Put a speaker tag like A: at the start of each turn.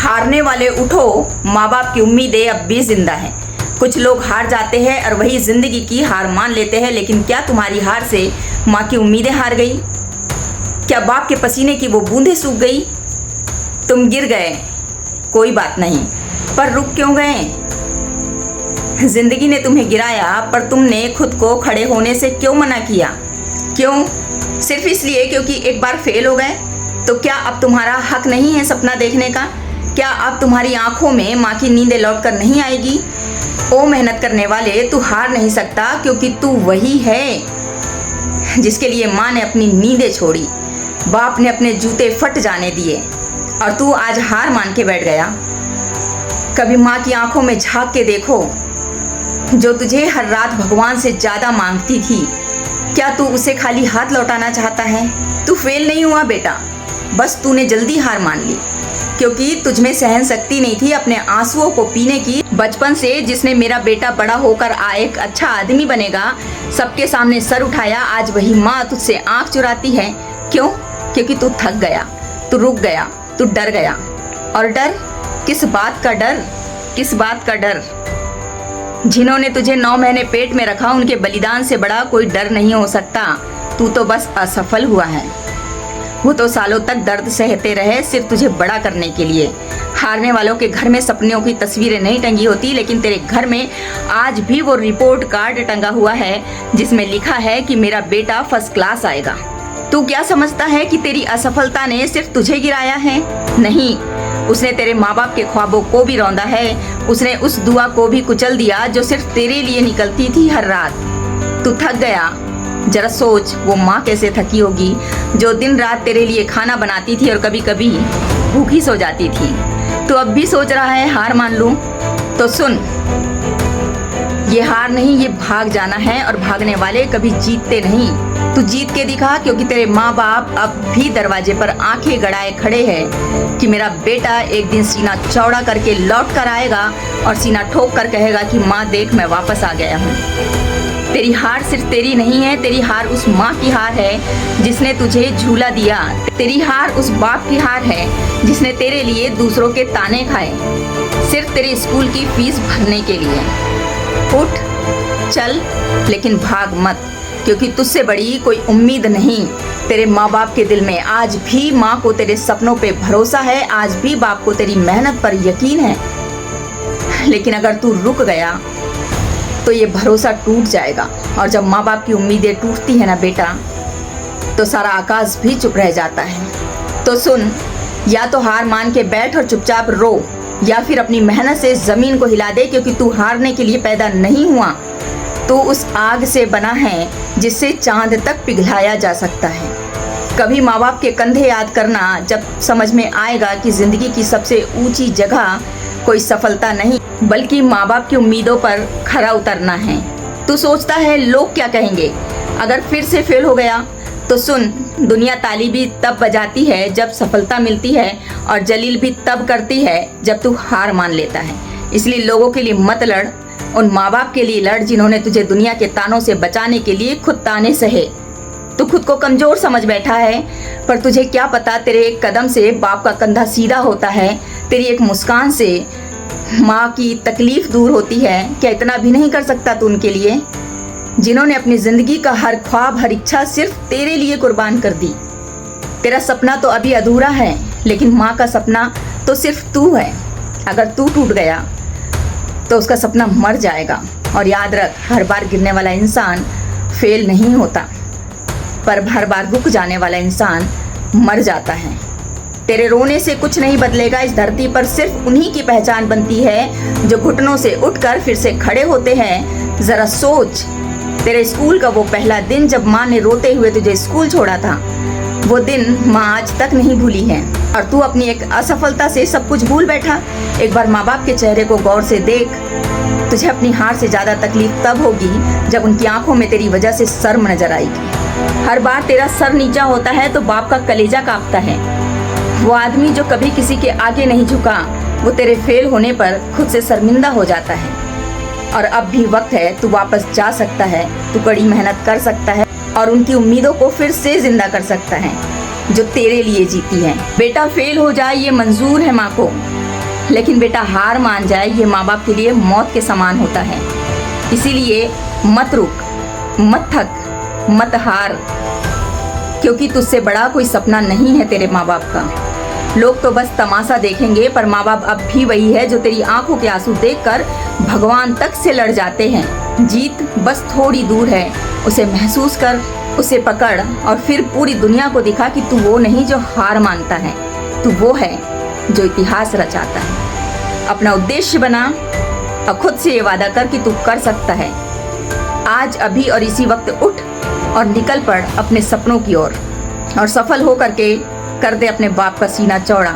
A: हारने वाले उठो, माँ बाप की उम्मीदें अब भी जिंदा हैं। कुछ लोग हार जाते हैं और वही जिंदगी की हार मान लेते हैं, लेकिन क्या तुम्हारी हार से माँ की उम्मीदें हार गई? क्या बाप के पसीने की वो बूंदें सूख गई? तुम गिर गए, कोई बात नहीं, पर रुक क्यों गए? जिंदगी ने तुम्हें गिराया, पर तुमने खुद को खड़े होने से क्यों मना किया? क्यों? सिर्फ इसलिए क्योंकि एक बार फेल हो गए? तो क्या अब तुम्हारा हक नहीं है सपना देखने का? क्या अब तुम्हारी आंखों में माँ की नींदें लौट कर नहीं आएगी? ओ मेहनत करने वाले, तू हार नहीं सकता, क्योंकि तू वही है जिसके लिए माँ ने अपनी नींदें छोड़ी, बाप ने अपने जूते फट जाने दिए, और तू आज हार मान के बैठ गया। कभी माँ की आंखों में झांक के देखो, जो तुझे हर रात भगवान से ज्यादा मांगती थी। क्या तू उसे खाली हाथ लौटाना चाहता है? तू फेल नहीं हुआ बेटा, बस तूने जल्दी हार मान ली, क्योंकि तुझमें सहन शक्ति नहीं थी अपने आंसुओं को पीने की। बचपन से जिसने मेरा बेटा बड़ा होकर एक अच्छा आदमी बनेगा सबके सामने सर उठाया, आज वही माँ तुझसे आंख चुराती है। क्यों? क्योंकि तू थक गया, तू रुक गया, तू डर गया। और डर? किस बात का डर? किस बात का डर? जिन्होंने तुझे 9 महीने पेट में रखा, उनके बलिदान से बड़ा कोई डर नहीं हो सकता। तू तो बस असफल हुआ है। वो तो सालों तक दर्द सहते रहे सिर्फ तुझे बड़ा करने के लिए। हारने वालों के घर में सपनों की तस्वीरें नहीं टंगी होती, लेकिन तेरे घर में आज भी वो रिपोर्ट कार्ड टंगा हुआ है जिसमें लिखा है कि मेरा बेटा फर्स्ट क्लास आएगा। तू क्या समझता है कि तेरी असफलता ने सिर्फ तुझे गिराया है? नहीं, उसने तेरे माँ बाप के ख्वाबों को भी रौंदा है। उसने उस दुआ को भी कुचल दिया जो सिर्फ तेरे लिए निकलती थी हर रात। तू थक गया, जरा सोच वो माँ कैसे थकी होगी जो दिन रात तेरे लिए खाना बनाती थी और कभी कभी भूखी सो जाती थी। तू अब भी सोच रहा है हार मान लूं? तो सुन, ये हार नहीं, ये भाग जाना है, और भागने वाले कभी जीतते नहीं। तू जीत के दिखा, क्योंकि तेरे माँ बाप अब भी दरवाजे पर आंखें गड़ाए खड़े हैं कि मेरा बेटा एक दिन सीना चौड़ा करके लौट कर आएगा और सीना ठोक कर कहेगा कि माँ देख, मैं वापस आ गया हूँ। तेरी हार सिर्फ तेरी नहीं है, तेरी हार उस माँ की हार है जिसने तुझे झूला दिया। तेरी हार उस बाप की हार है जिसने तेरे लिए दूसरों के ताने खाए, सिर्फ तेरे स्कूल की फीस भरने के लिए। उठ, चल, लेकिन भाग मत, क्योंकि तुझसे बड़ी कोई उम्मीद नहीं। तेरे माँ बाप के दिल में आज भी माँ को तेरे सपनों पे भरोसा है, आज भी बाप को तेरी मेहनत पर यकीन है। लेकिन अगर तू रुक गया तो ये भरोसा टूट जाएगा, और जब माँ बाप की उम्मीदें टूटती है ना बेटा, तो सारा आकाश भी चुप रह जाता है। तो सुन, या तो हार मान के बैठ और चुपचाप रो, या फिर अपनी मेहनत से जमीन को हिला दे, क्योंकि तू हारने के लिए पैदा नहीं हुआ। तू उस आग से बना है जिससे चांद तक पिघलाया जा सकता है। कभी माँ बाप के कंधे याद करना, जब समझ में आएगा कि जिंदगी की सबसे ऊंची जगह कोई सफलता नहीं बल्कि माँ बाप की उम्मीदों पर खरा उतरना है। तू सोचता है लोग क्या कहेंगे अगर फिर से फेल हो गया? तो सुन, दुनिया ताली भी तब बजाती है जब सफलता मिलती है, और जलील भी तब करती है जब तू हार मान लेता है। इसलिए लोगों के लिए मत लड़, उन माँ बाप के लिए लड़ जिन्होंने तुझे दुनिया के तानों से बचाने के लिए खुद ताने सहे। तू खुद को कमजोर समझ बैठा है, पर तुझे क्या पता तेरे एक कदम से बाप का कंधा सीधा होता है, तेरी एक मुस्कान से माँ की तकलीफ दूर होती है। क्या इतना भी नहीं कर सकता तू उनके लिए, जिन्होंने अपनी जिंदगी का हर ख्वाब, हर इच्छा सिर्फ तेरे लिए कुर्बान कर दी? तेरा सपना तो अभी अधूरा है, लेकिन माँ का सपना तो सिर्फ तू है। अगर तू टूट गया तो उसका सपना मर जाएगा। और याद रख, हर बार गिरने वाला इंसान फेल नहीं होता, पर हर बार रुक जाने वाला इंसान मर जाता है। तेरे रोने से कुछ नहीं बदलेगा। इस धरती पर सिर्फ उन्हीं की पहचान बनती है जो घुटनों से उठकर फिर से खड़े होते हैं। जरा सोच, तेरे स्कूल का वो पहला दिन जब माँ ने रोते हुए तुझे स्कूल छोड़ा था, वो दिन माँ आज तक नहीं भूली है, और तू अपनी एक असफलता से सब कुछ भूल बैठा। एक बार माँ बाप के चेहरे को गौर से देख। तुझे अपनी हार से ज्यादा तकलीफ तब होगी जब उनकी आंखों में तेरी वजह से शर्म नजर आएगी। हर बार तेरा सर नीचा होता है तो बाप का कलेजा कांपता है। वो आदमी जो कभी किसी के आगे नहीं झुका, वो तेरे फेल होने पर खुद से शर्मिंदा हो जाता है। और अब भी वक्त है, तू वापस जा सकता है, तू कड़ी मेहनत कर सकता है और उनकी उम्मीदों को फिर से जिंदा कर सकता है जो तेरे लिए जीती है। बेटा फेल हो जाए ये मंजूर है माँ को, लेकिन बेटा हार मान जाए ये माँ बाप के लिए मौत के समान होता है। इसीलिए मत रुक, मत थक, मत हार, क्योंकि तुझसे बड़ा कोई सपना नहीं है तेरे माँ बाप का। लोग तो बस तमाशा देखेंगे, पर माँ बाप अब भी वही है जो तेरी आंखों के आंसू देखकर भगवान तक से लड़ जाते हैं। जीत बस थोड़ी दूर है, उसे महसूस कर, उसे पकड़ और फिर पूरी दुनिया को दिखा कि तू वो नहीं जो हार मानता है, तू वो है जो इतिहास रचाता है। अपना उद्देश्य बना और खुद से ये वादा कर कि तू कर सकता है। आज अभी और इसी वक्त उठ और निकल पड़ अपने सपनों की ओर और सफल हो करके कर दे अपने बाप का सीना चौड़ा।